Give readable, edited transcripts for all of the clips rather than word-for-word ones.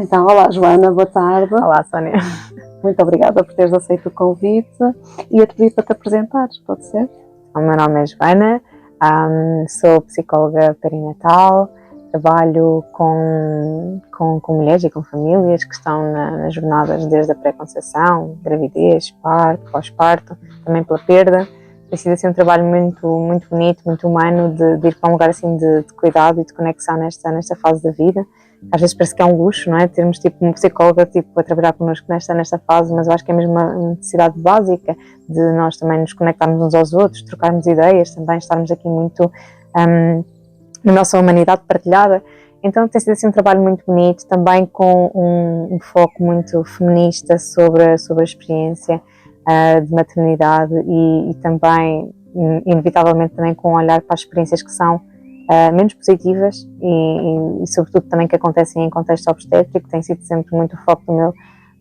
Então, olá Joana, boa tarde. Olá Sónia. Muito obrigada por teres aceito o convite e a te pedir para te apresentares, pode ser? O meu nome é Joana, sou psicóloga perinatal, trabalho com mulheres e com famílias que estão nas jornadas desde a pré-conceição, gravidez, parto, pós-parto, também pela perda. Tem sido assim um trabalho muito bonito, muito humano de ir para um lugar assim de cuidado e de conexão nesta fase da vida. Às vezes parece que é um luxo, não é? Termos tipo uma psicóloga a trabalhar connosco nesta fase, mas eu acho que é mesmo uma necessidade básica de nós também nos conectarmos uns aos outros, trocarmos ideias, também estarmos aqui muito na nossa humanidade partilhada. Então tem sido assim um trabalho muito bonito, também com um foco muito feminista sobre a experiência de maternidade e também, inevitavelmente, também com um olhar para as experiências que são menos positivas e sobretudo também que acontecem em contexto obstétrico. Tem sido sempre muito o foco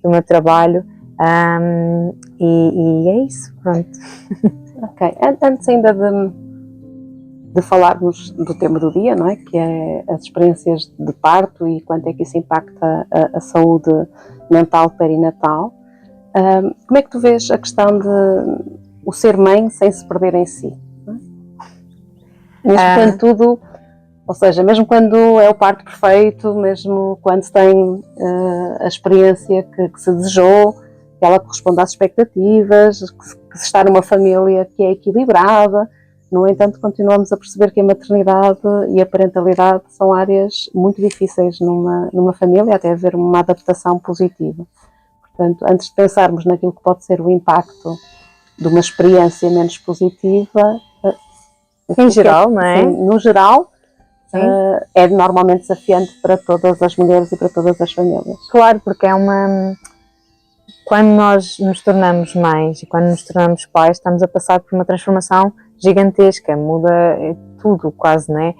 do meu trabalho e é isso, pronto. Ok, antes ainda de falarmos do tema do dia, não é? Que é as experiências de parto e quanto é que isso impacta a saúde mental perinatal. Como é que tu vês a questão de o ser mãe sem se perder em si? Mesmo quando tudo, ou seja, mesmo quando é o parto perfeito, mesmo quando se tem a experiência que se desejou, que ela corresponde às expectativas, que se está numa família que é equilibrada, no entanto continuamos a perceber que a maternidade e a parentalidade são áreas muito difíceis numa família, até haver uma adaptação positiva. Portanto, antes de pensarmos naquilo que pode ser o impacto de uma experiência menos positiva, em geral, não é? Sim, no geral, é normalmente desafiante para todas as mulheres e para todas as famílias. Claro, porque quando nós nos tornamos mães e quando nos tornamos pais, estamos a passar por uma transformação gigantesca, muda tudo quase, não é?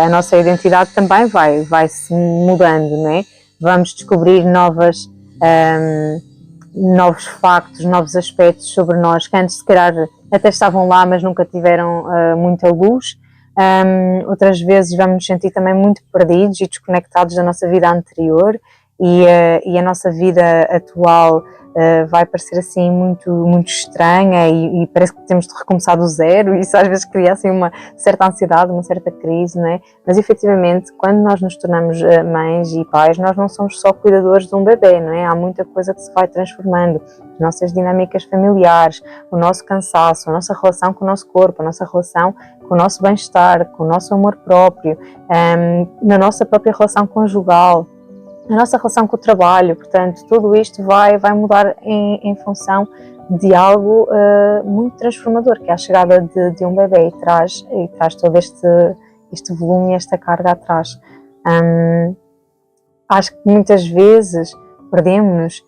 A nossa identidade também vai-se mudando, não é? Vamos descobrir novos factos, novos aspectos sobre nós que antes se calhar até estavam lá, mas nunca tiveram muita luz. Outras vezes vamos nos sentir também muito perdidos e desconectados da nossa vida anterior e a nossa vida atual vai parecer assim muito estranha e parece que temos de recomeçar do zero e isso às vezes cria assim uma certa ansiedade, uma certa crise, não é? Mas efetivamente quando nós nos tornamos mães e pais, nós não somos só cuidadores de um bebê, não é? Há muita coisa que se vai transformando, as nossas dinâmicas familiares, o nosso cansaço, a nossa relação com o nosso corpo, a nossa relação com o nosso bem-estar, com o nosso amor próprio, na nossa própria relação conjugal, a nossa relação com o trabalho. Portanto, tudo isto vai mudar em função de algo muito transformador, que é a chegada de um bebê e traz todo este volume e esta carga atrás. Acho que muitas vezes perdemos-nos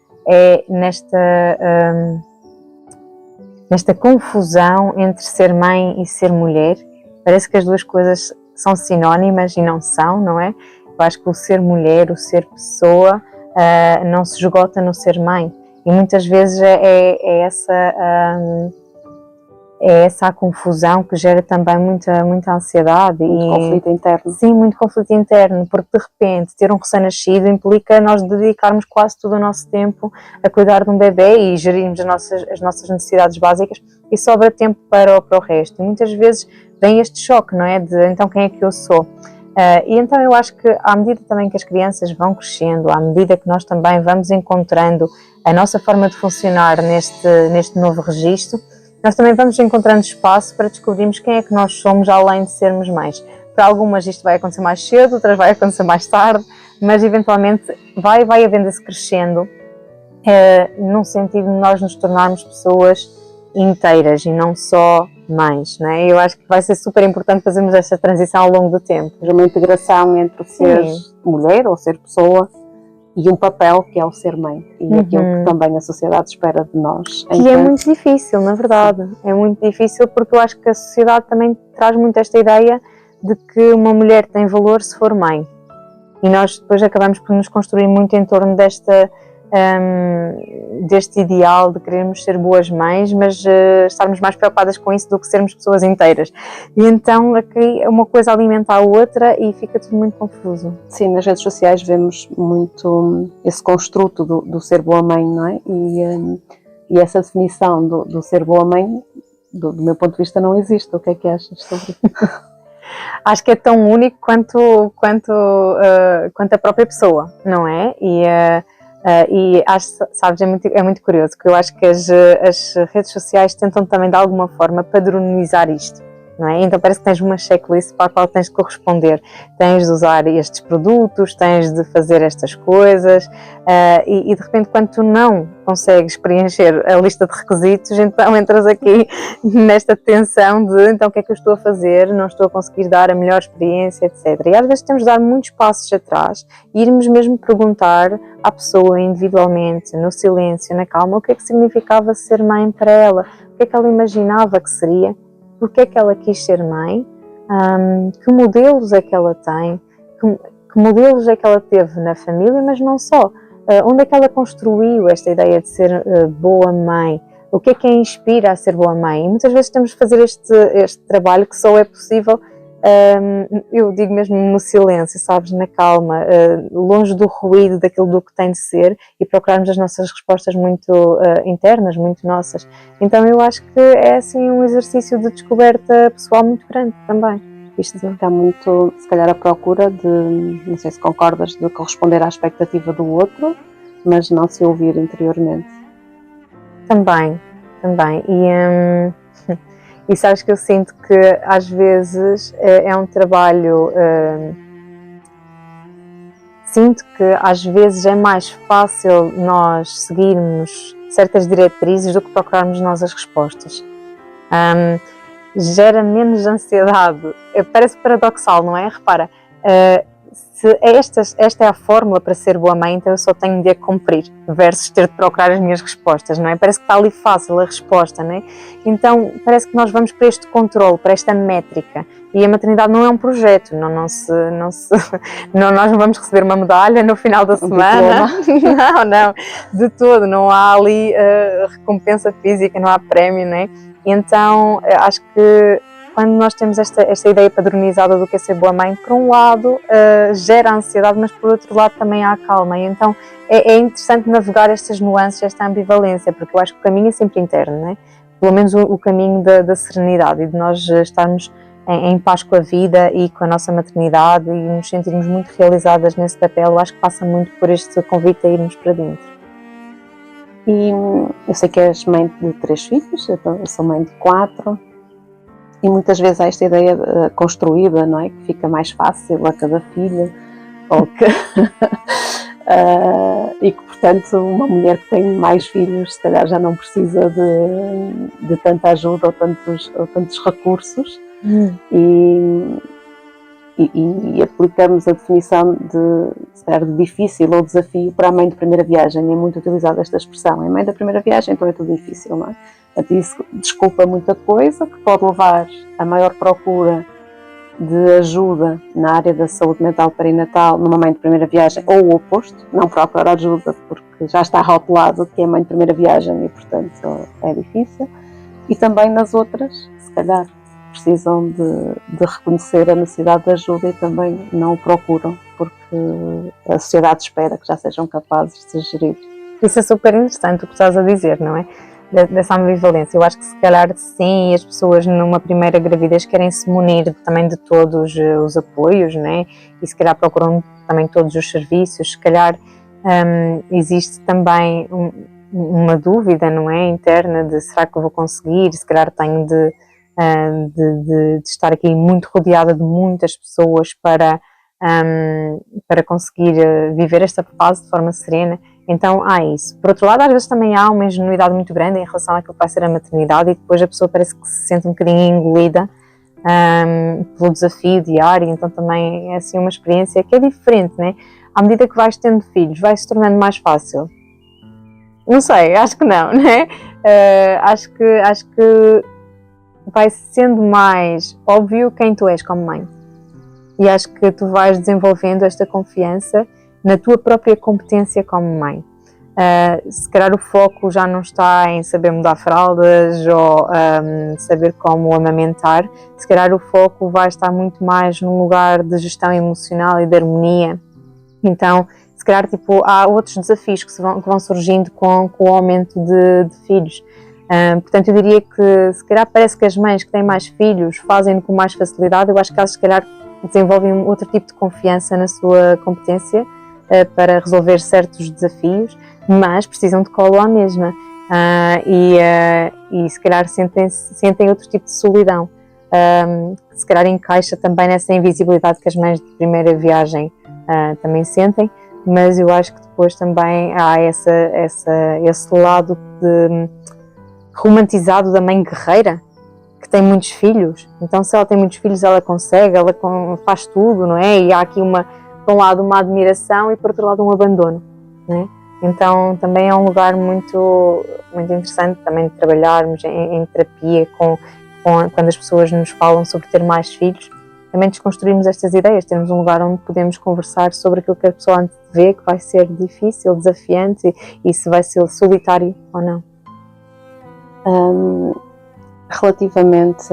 nesta confusão entre ser mãe e ser mulher. Parece que as duas coisas são sinónimas e não são, não é? Eu acho que o ser mulher, o ser pessoa, não se esgota no ser mãe. E muitas vezes é essa a confusão que gera também muita ansiedade. Muito conflito interno. Sim, muito conflito interno, porque de repente ter um recém-nascido implica nós dedicarmos quase todo o nosso tempo a cuidar de um bebê e gerirmos as nossas necessidades básicas e sobra tempo para o resto. E muitas vezes vem este choque, não é? De então quem é que eu sou? E então eu acho que à medida também que as crianças vão crescendo, à medida que nós também vamos encontrando a nossa forma de funcionar neste novo registro, nós também vamos encontrando espaço para descobrirmos quem é que nós somos além de sermos mães. Para algumas isto vai acontecer mais cedo, outras vai acontecer mais tarde, mas eventualmente vai havendo esse crescendo num sentido de nós nos tornarmos pessoas inteiras e não só mães, não é? Eu acho que vai ser super importante fazermos esta transição ao longo do tempo. Uma integração entre o ser mulher ou ser pessoa e um papel que é o ser mãe e aquilo que também a sociedade espera de nós. Que é muito difícil, na verdade. Sim. É muito difícil porque eu acho que a sociedade também traz muito esta ideia de que uma mulher tem valor se for mãe. E nós depois acabamos por nos construir muito em torno desta deste ideal de querermos ser boas mães, mas estarmos mais preocupadas com isso do que sermos pessoas inteiras. E então aqui uma coisa alimenta a outra e fica tudo muito confuso. Sim, nas redes sociais vemos muito esse construto do ser boa mãe, não é? E essa definição do ser boa mãe, do meu ponto de vista, não existe. O que é que achas sobre isso? Acho que é tão único quanto a própria pessoa, não é? E acho, sabes, é muito curioso, porque eu acho que as redes sociais tentam também de alguma forma padronizar isto, não é? Então parece que tens uma checklist para a qual tens de corresponder, tens de usar estes produtos, tens de fazer estas coisas, e de repente quando tu não consegues preencher a lista de requisitos, então entras aqui nesta tensão de então o que é que eu estou a fazer, não estou a conseguir dar a melhor experiência, etc. E às vezes temos de dar muitos passos atrás e irmos mesmo perguntar à pessoa individualmente, no silêncio, na calma, o que é que significava ser mãe para ela, o que é que ela imaginava que seria, porque é que ela quis ser mãe, que modelos é que ela tem, que modelos é que ela teve na família, mas não só. Onde é que ela construiu esta ideia de ser boa mãe? O que é que a inspira a ser boa mãe? E muitas vezes temos de fazer este trabalho que só é possível, eu digo mesmo no silêncio, sabes, na calma, longe do ruído daquilo do que tem de ser e procurarmos as nossas respostas muito internas, muito nossas. Então eu acho que é assim um exercício de descoberta pessoal muito grande também. Isto está muito, se calhar, à procura de, não sei se concordas, de corresponder à expectativa do outro, mas não se ouvir interiormente. Também. E sabes que eu sinto que às vezes é um trabalho. Sinto que às vezes é mais fácil nós seguirmos certas diretrizes do que procurarmos nós as respostas. Gera menos ansiedade. Parece paradoxal, não é? Repara, se esta é a fórmula para ser boa mãe, então eu só tenho de a cumprir, versus ter de procurar as minhas respostas, não é? Parece que está ali fácil a resposta, não é? Então parece que nós vamos para este controle, para esta métrica, e a maternidade não é um projeto, não, nós não vamos receber uma medalha no final da semana, não, de todo, não há ali recompensa física, não há prémio, não é? Então acho que quando nós temos esta ideia padronizada do que é ser boa mãe, por um lado gera ansiedade, mas por outro lado também há calma. E então é interessante navegar estas nuances, esta ambivalência, porque eu acho que o caminho é sempre interno, não é? Pelo menos o caminho da serenidade e de nós estarmos em paz com a vida e com a nossa maternidade e nos sentirmos muito realizadas nesse papel. Eu acho que passa muito por este convite a irmos para dentro. E eu sei que és mãe de 3 filhos, eu sou mãe de 4. E muitas vezes há esta ideia construída, não é? Que fica mais fácil a cada filho, ou que e que, portanto, uma mulher que tem mais filhos, se calhar já não precisa de tanta ajuda ou tantos recursos. E aplicamos a definição se calhar, de difícil ou desafio para a mãe de primeira viagem. É muito utilizada esta expressão. É mãe da primeira viagem, então é tudo difícil, não é? Portanto, isso desculpa muita coisa, que pode levar a maior procura de ajuda na área da saúde mental perinatal numa mãe de primeira viagem, ou o oposto, não procurar ajuda porque já está rotulado que é mãe de primeira viagem e, portanto, é difícil. E também nas outras, se calhar, precisam de reconhecer a necessidade de ajuda e também não o procuram, porque a sociedade espera que já sejam capazes de gerir. Isso é super interessante o que estás a dizer, não é? Dessa ambivalência. Eu acho que se calhar sim, as pessoas numa primeira gravidez querem se munir também de todos os apoios, né? E se calhar procuram também todos os serviços. Se calhar existe também uma dúvida, não é? Interna de será que eu vou conseguir? Se calhar tenho de estar aqui muito rodeada de muitas pessoas para conseguir viver esta fase de forma serena. Então há isso. Por outro lado, às vezes também há uma ingenuidade muito grande em relação àquilo que vai ser a maternidade e depois a pessoa parece que se sente um bocadinho engolida pelo desafio diário, então também é assim uma experiência que é diferente, né? À medida que vais tendo filhos, vai se tornando mais fácil. Não sei, acho que não, né? Acho que vai sendo mais óbvio quem tu és como mãe. E acho que tu vais desenvolvendo esta confiança na tua própria competência como mãe. Se calhar o foco já não está em saber mudar fraldas ou saber como amamentar, se calhar o foco vai estar muito mais num lugar de gestão emocional e de harmonia. Então, se calhar há outros desafios que vão surgindo com o aumento de filhos. Portanto, eu diria que se calhar parece que as mães que têm mais filhos fazem com mais facilidade. Eu acho que elas se calhar desenvolvem outro tipo de confiança na sua competência para resolver certos desafios, mas precisam de colo à mesma e se calhar sentem outro tipo de solidão, que se calhar encaixa também nessa invisibilidade que as mães de primeira viagem também sentem, mas eu acho que depois também há esse lado romantizado da mãe guerreira, que tem muitos filhos. Então, se ela tem muitos filhos, ela consegue, ela faz tudo, não é? E há aqui por um lado uma admiração e por outro lado um abandono, não é? Então também é um lugar muito, muito interessante também de trabalharmos em terapia quando as pessoas nos falam sobre ter mais filhos, também desconstruirmos estas ideias, termos um lugar onde podemos conversar sobre aquilo que a pessoa vê que vai ser difícil, desafiante e se vai ser solitário ou não. Relativamente,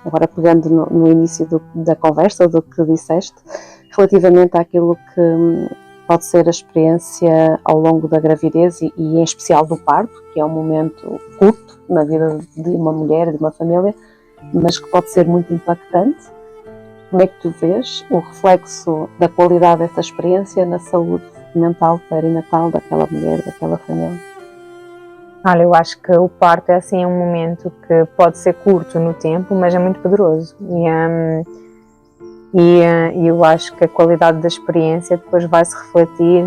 agora pegando no início da conversa, do que disseste, relativamente àquilo que pode ser a experiência ao longo da gravidez e em especial do parto, que é um momento curto na vida de uma mulher, de uma família, mas que pode ser muito impactante. Como é que tu vês o reflexo da qualidade dessa experiência na saúde mental perinatal daquela mulher, daquela família? Olha, eu acho que o parto é assim um momento que pode ser curto no tempo, mas é muito poderoso. E eu acho que a qualidade da experiência depois vai se refletir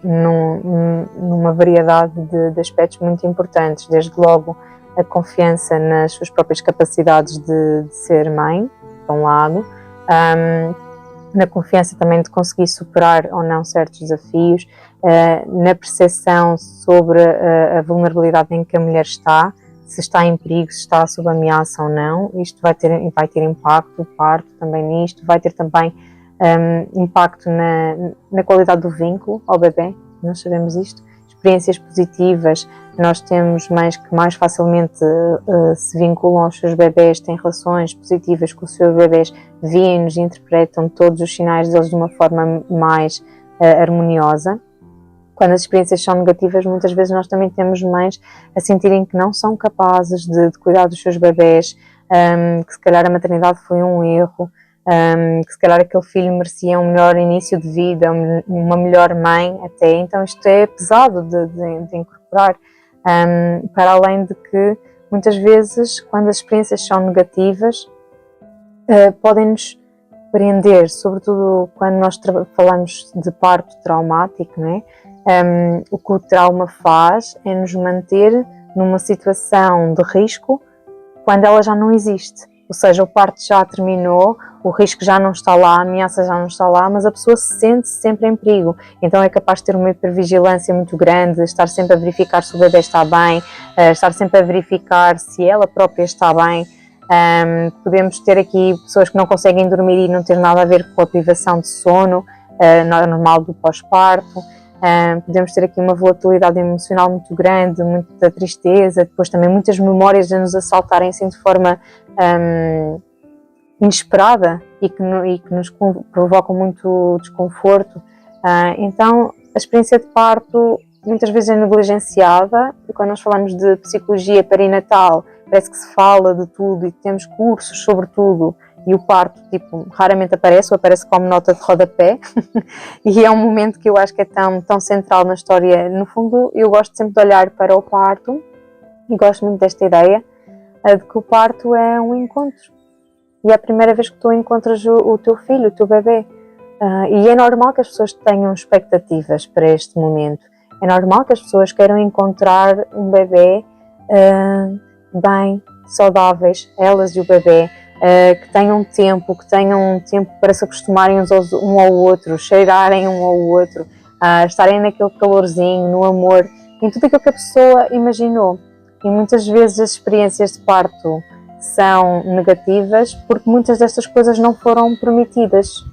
numa variedade de aspectos muito importantes, desde logo a confiança nas suas próprias capacidades de ser mãe, de um lado, na confiança também de conseguir superar ou não certos desafios, na percepção sobre a vulnerabilidade em que a mulher está, se está em perigo, se está sob ameaça ou não. Isto vai ter impacto, o parto também nisto, vai ter também impacto na qualidade do vínculo ao bebê, nós sabemos isto. Experiências positivas, nós temos mães que mais facilmente se vinculam aos seus bebés, têm relações positivas com os seus bebés, veem-nos e interpretam todos os sinais deles de uma forma mais harmoniosa. Quando as experiências são negativas, muitas vezes nós também temos mães a sentirem que não são capazes de cuidar dos seus bebés, que se calhar a maternidade foi um erro, que se calhar aquele filho merecia um melhor início de vida, uma melhor mãe até. Então isto é pesado de incorporar, para além de que muitas vezes quando as experiências são negativas podem-nos prender, sobretudo quando nós falamos de parto traumático, não é? O que o trauma faz é nos manter numa situação de risco quando ela já não existe. Ou seja, o parto já terminou, o risco já não está lá, a ameaça já não está lá, mas a pessoa se sente sempre em perigo. Então é capaz de ter uma hipervigilância muito grande, estar sempre a verificar se o bebê está bem, estar sempre a verificar se ela própria está bem. Podemos ter aqui pessoas que não conseguem dormir e não ter nada a ver com a privação de sono normal do pós-parto. Podemos ter aqui uma volatilidade emocional muito grande, muita tristeza, depois também muitas memórias a nos assaltarem assim de forma inesperada e que nos provocam muito desconforto. Então a experiência de parto muitas vezes é negligenciada, e quando nós falamos de psicologia perinatal parece que se fala de tudo e temos cursos sobre tudo, e o parto raramente aparece, ou aparece como nota de rodapé. E é um momento que eu acho que é tão central na história. No fundo, eu gosto sempre de olhar para o parto e gosto muito desta ideia de que o parto é um encontro, e é a primeira vez que tu encontras o teu filho, o teu bebê, e é normal que as pessoas tenham expectativas para este momento. É normal que as pessoas queiram encontrar um bebê bem, saudáveis, elas e o bebê, que tenham tempo para se acostumarem um ao outro, cheirarem um ao outro, estarem naquele calorzinho, no amor, em tudo aquilo que a pessoa imaginou. E muitas vezes as experiências de parto são negativas porque muitas destas coisas não foram permitidas.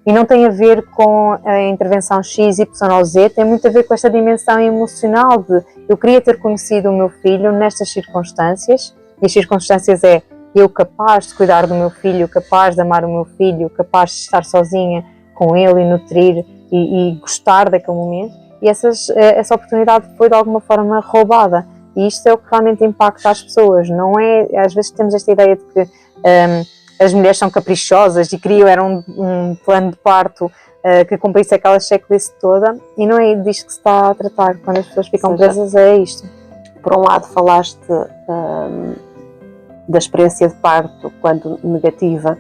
E não tem a ver com a intervenção X, Y ou Z, tem muito a ver com esta dimensão emocional de eu queria ter conhecido o meu filho nestas circunstâncias, e as circunstâncias é eu capaz de cuidar do meu filho, capaz de amar o meu filho, capaz de estar sozinha com ele e nutrir e gostar daquele momento, e essa oportunidade foi de alguma forma roubada, e isto é o que realmente impacta as pessoas, não é? Às vezes temos esta ideia de que as mulheres são caprichosas e queriam um plano de parto que cumprisse aquela checklist toda, e não é disto que se está a tratar quando as pessoas ficam presas a isto. Por um lado falaste da experiência de parto, quando negativa,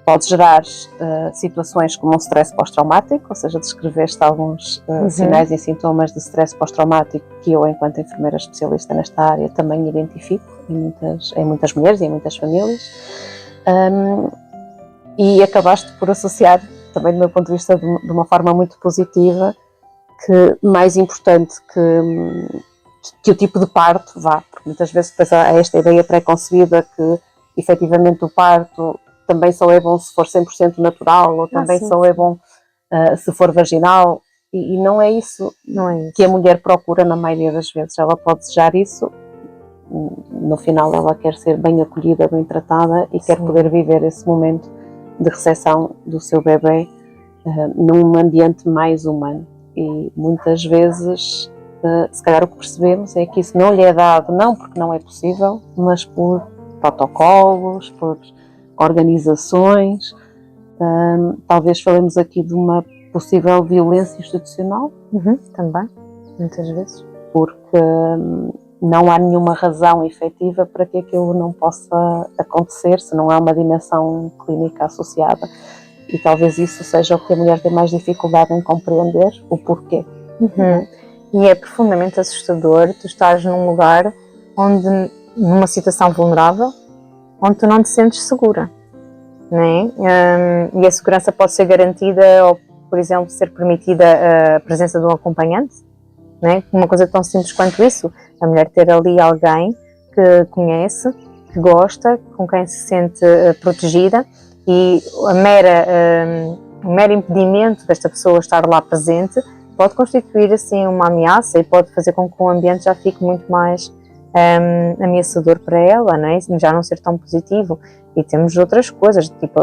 pode gerar situações como um stress pós-traumático, ou seja, descreveste alguns sinais e sintomas de stress pós-traumático que eu, enquanto enfermeira especialista nesta área, também identifico em muitas mulheres e em muitas famílias. E acabaste por associar, também do meu ponto de vista, de uma forma muito positiva, que mais importante que o tipo de parto vá, porque muitas vezes depois há esta ideia pré-concebida que efetivamente o parto também só é bom se for 100% natural, ou também só é bom se for vaginal, e não é isso que a mulher procura na maioria das vezes. Ela pode desejar isso, no final ela quer ser bem acolhida, bem tratada e quer poder viver esse momento de recepção do seu bebê num ambiente mais humano. E muitas vezes, se calhar o que percebemos é que isso não lhe é dado, não porque não é possível, mas por protocolos, por organizações. Talvez falemos aqui de uma possível violência institucional. Também, muitas vezes. Porque não há nenhuma razão efetiva para que aquilo não possa acontecer, se não há uma dimensão clínica associada. E talvez isso seja o que a mulher tem mais dificuldade em compreender, o porquê. E é profundamente assustador tu estás num lugar onde, numa situação vulnerável, onde tu não te sentes segura, não é? E a segurança pode ser garantida ou, por exemplo, ser permitida a presença de um acompanhante, não é? Uma coisa tão simples quanto isso, a mulher ter ali alguém que conhece, que gosta, com quem se sente protegida, e o mero impedimento desta pessoa estar lá presente pode constituir assim uma ameaça e pode fazer com que o ambiente já fique muito mais ameaçador para ela, não é? Já não ser tão positivo. E temos outras coisas, tipo,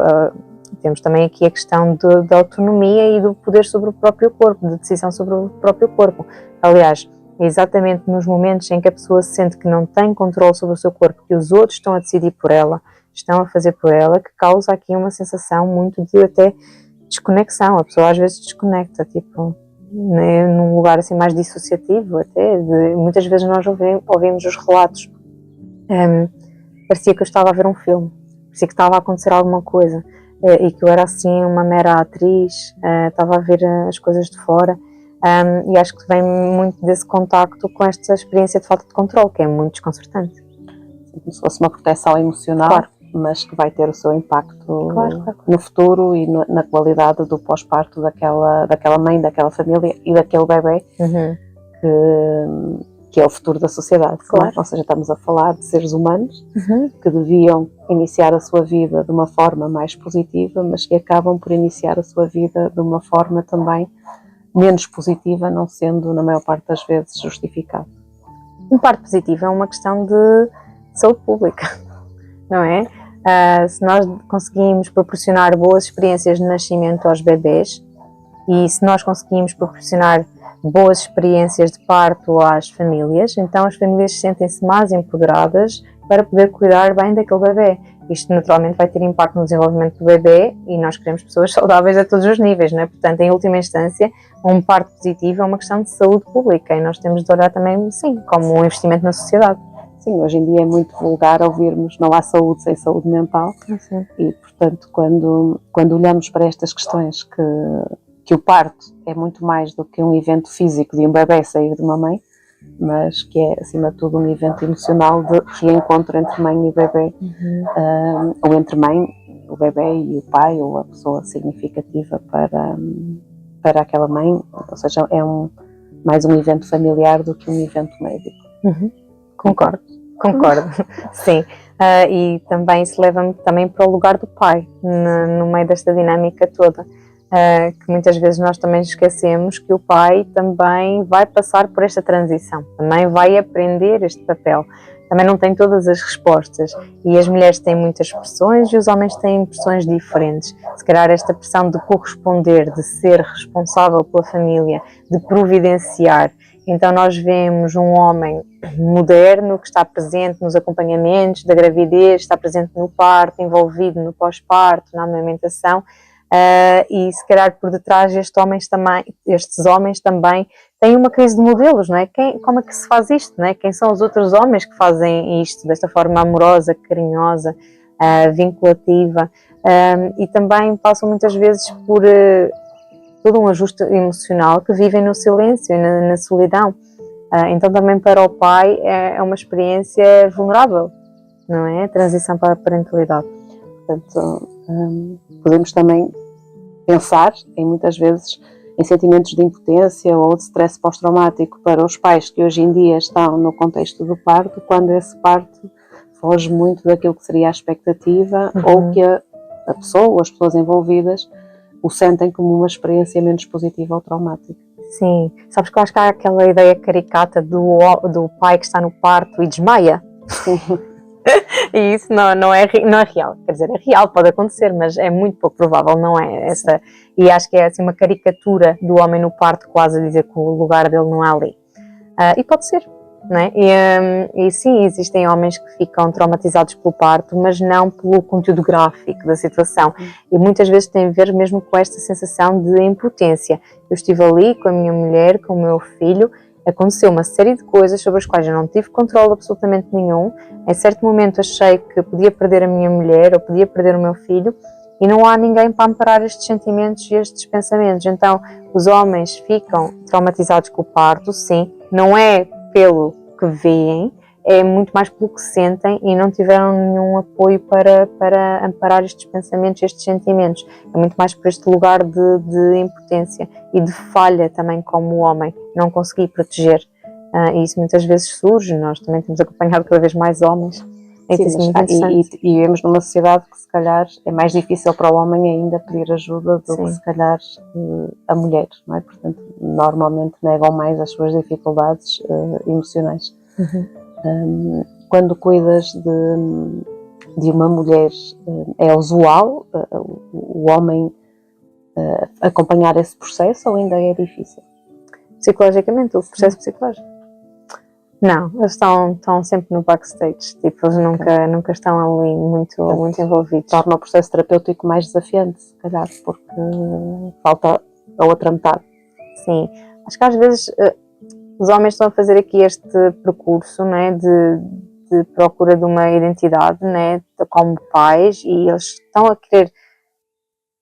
temos também aqui a questão da autonomia e do poder sobre o próprio corpo, de decisão sobre o próprio corpo. Aliás, é exatamente nos momentos em que a pessoa sente que não tem controle sobre o seu corpo, que os outros estão a decidir por ela, estão a fazer por ela, que causa aqui uma sensação muito de até desconexão. A pessoa às vezes desconecta, tipo, né, num lugar assim mais dissociativo até. Muitas vezes nós ouvimos os relatos, parecia que eu estava a ver um filme, parecia que estava a acontecer alguma coisa e que eu era assim uma mera atriz, estava a ver as coisas de fora. E acho que vem muito desse contacto com esta experiência de falta de controle, que é muito desconcertante. Como se fosse uma proteção emocional, claro, mas que vai ter o seu impacto claro. no futuro e na qualidade do pós-parto daquela mãe, daquela família e daquele bebê, que é o futuro da sociedade. Claro. Ou seja, estamos a falar de seres humanos que deviam iniciar a sua vida de uma forma mais positiva, mas que acabam por iniciar a sua vida de uma forma também menos positiva, não sendo, na maior parte das vezes, justificado. Um parto positivo é uma questão de saúde pública, não é? Se nós conseguimos proporcionar boas experiências de nascimento aos bebês e se nós conseguimos proporcionar boas experiências de parto às famílias, então as famílias sentem-se mais empoderadas para poder cuidar bem daquele bebê. Isto naturalmente vai ter impacto no desenvolvimento do bebê e nós queremos pessoas saudáveis a todos os níveis, não é? Portanto, em última instância, um parto positivo é uma questão de saúde pública e nós temos de olhar também, sim, como um investimento na sociedade. Sim, hoje em dia é muito vulgar ouvirmos não há saúde sem saúde mental. E, portanto, quando olhamos para estas questões que o parto é muito mais do que um evento físico de um bebê sair de uma mãe, mas que é, acima de tudo, um evento emocional de reencontro entre mãe e bebê, ou entre mãe, o bebê e o pai, ou a pessoa significativa para aquela mãe, ou seja, é mais um evento familiar do que um evento médico. Concordo, sim. E também se leva-me também para o lugar do pai, no meio desta dinâmica toda. que muitas vezes nós também esquecemos que o pai também vai passar por esta transição, também vai aprender este papel, também não tem todas as respostas, e as mulheres têm muitas pressões e os homens têm pressões diferentes. Se calhar esta pressão de corresponder, de ser responsável pela família, de providenciar. Então nós vemos um homem moderno que está presente nos acompanhamentos da gravidez, está presente no parto, envolvido no pós-parto, na amamentação, e se calhar por detrás estes homens também têm uma crise de modelos, não é? Como é que se faz isto, não é? Quem são os outros homens que fazem isto desta forma amorosa, carinhosa, vinculativa, e também passam muitas vezes por todo um ajuste emocional, que vivem no silêncio e na solidão. Então também para o pai é uma experiência vulnerável, não é? A transição para a parentalidade. Portanto, podemos também pensar em muitas vezes em sentimentos de impotência ou de stress pós-traumático para os pais que hoje em dia estão no contexto do parto, quando esse parto foge muito daquilo que seria a expectativa, ou que a pessoa ou as pessoas envolvidas o sentem como uma experiência menos positiva ou traumática. Sim, sabes que eu acho que há aquela ideia caricata do pai que está no parto e desmaia. Sim. E isso não é real, quer dizer, é real, pode acontecer, mas é muito pouco provável, não é? Essa, e acho que é assim uma caricatura do homem no parto, quase a dizer que o lugar dele não é ali. E pode ser, não é? E sim, existem homens que ficam traumatizados pelo parto, mas não pelo conteúdo gráfico da situação. E muitas vezes tem a ver mesmo com esta sensação de impotência. Eu estive ali com a minha mulher, com o meu filho, aconteceu uma série de coisas sobre as quais eu não tive controle absolutamente nenhum. Em certo momento achei que podia perder a minha mulher ou podia perder o meu filho, e não há ninguém para amparar estes sentimentos e estes pensamentos. Então os homens ficam traumatizados com o parto, sim, não é pelo que veem, é muito mais pelo que sentem e não tiveram nenhum apoio para amparar estes pensamentos, estes sentimentos. É muito mais por este lugar de impotência e de falha também como homem, não conseguir proteger. E isso muitas vezes surge, nós também temos acompanhado cada vez mais homens. Sim, e vivemos numa sociedade que se calhar é mais difícil para o homem ainda pedir ajuda do que se calhar a mulher, não é? Portanto, normalmente negam mais as suas dificuldades emocionais. Quando cuidas de uma mulher, é usual o homem acompanhar esse processo ou ainda é difícil? Psicologicamente, o processo psicológico? Não, eles estão sempre no backstage, tipo, eles nunca estão ali muito envolvidos. Torna o processo terapêutico mais desafiante, se calhar, porque falta a outra metade. Sim, acho que às vezes os homens estão a fazer aqui este percurso, né, de procura de uma identidade, né, como pais, e eles estão a querer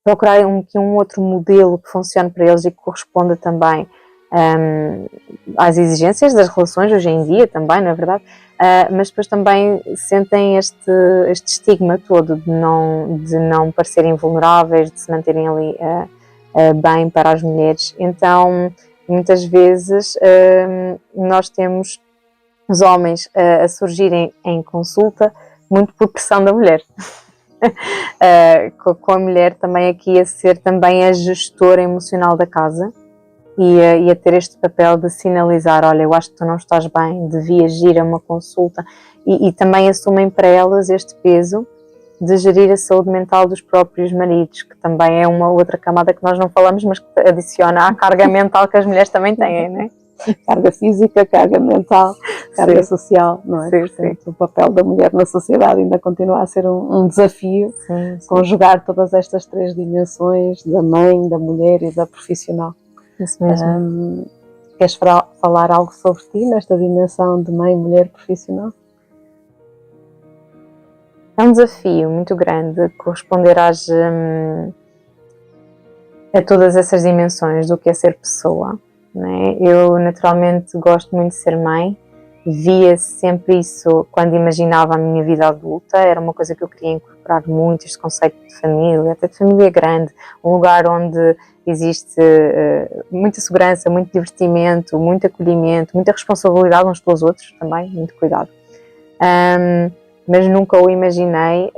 procurar um outro modelo que funcione para eles e que corresponda também às exigências das relações hoje em dia também, não é verdade? Mas depois também sentem este estigma todo de não parecerem vulneráveis, de se manterem ali bem para as mulheres. Então, muitas vezes nós temos os homens a surgirem em consulta muito por pressão da mulher. Com a mulher também aqui a ser também a gestora emocional da casa e a ter este papel de sinalizar, olha, eu acho que tu não estás bem, devias ir a uma consulta, e também assumem para elas este peso de gerir a saúde mental dos próprios maridos, que também é uma outra camada que nós não falamos, mas que adiciona à carga mental que as mulheres também têm, não é? Carga física, carga mental, carga social, não é? Portanto, o papel da mulher na sociedade ainda continua a ser um desafio, conjugar todas estas três dimensões, da mãe, da mulher e da profissional. Isso mesmo. Queres falar algo sobre ti nesta dimensão de mãe, mulher, profissional? É um desafio muito grande corresponder a todas essas dimensões do que é ser pessoa, né? Eu naturalmente gosto muito de ser mãe, via sempre isso quando imaginava a minha vida adulta, era uma coisa que eu queria incorporar muito, este conceito de família, até de família grande, um lugar onde existe muita segurança, muito divertimento, muito acolhimento, muita responsabilidade uns pelos outros também, muito cuidado. Mas nunca o imaginei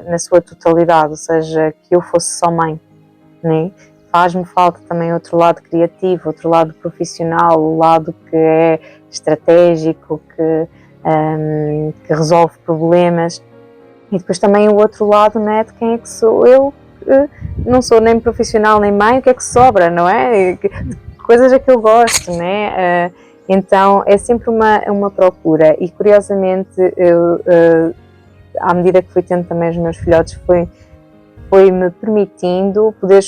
na sua totalidade, ou seja, que eu fosse só mãe, né? faz-me falta também outro lado criativo, outro lado profissional, o lado que é estratégico, que resolve problemas. E depois também o outro lado, né, de quem é que sou eu, que não sou nem profissional nem mãe, o que é que sobra, não é? Coisas a que eu gosto, né? Então é sempre uma procura e curiosamente eu, à medida que fui tendo também os meus filhotes, foi-me permitindo poder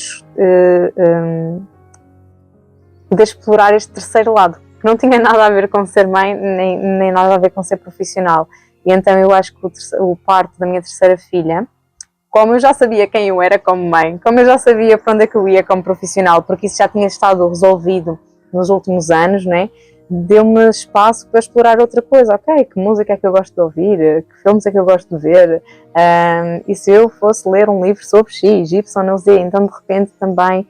explorar este terceiro lado, que não tinha nada a ver com ser mãe, nem nada a ver com ser profissional. E então eu acho que o parto da minha terceira filha, como eu já sabia quem eu era como mãe, como eu já sabia para onde é que eu ia como profissional, porque isso já tinha estado resolvido nos últimos anos, né? Deu-me espaço para explorar outra coisa. Ok, que música é que eu gosto de ouvir? Que filmes é que eu gosto de ver? E se eu fosse ler um livro sobre X, Y, não Z? Então, de repente, também,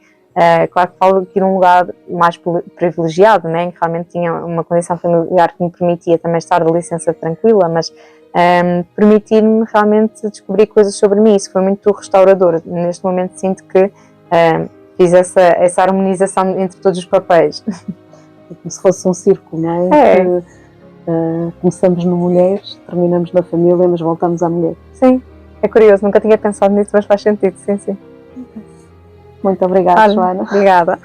claro que falo aqui num lugar mais privilegiado, né? Que realmente tinha uma condição familiar que me permitia também estar de licença tranquila, mas permitir-me realmente descobrir coisas sobre mim. Isso foi muito restaurador. Neste momento sinto que fiz essa harmonização entre todos os papéis. Como se fosse um círculo, não é? Que, começamos no mulheres, terminamos na família, mas voltamos à mulher. Sim, é curioso, nunca tinha pensado nisso, mas faz sentido, sim. Muito obrigada, Joana. Obrigada.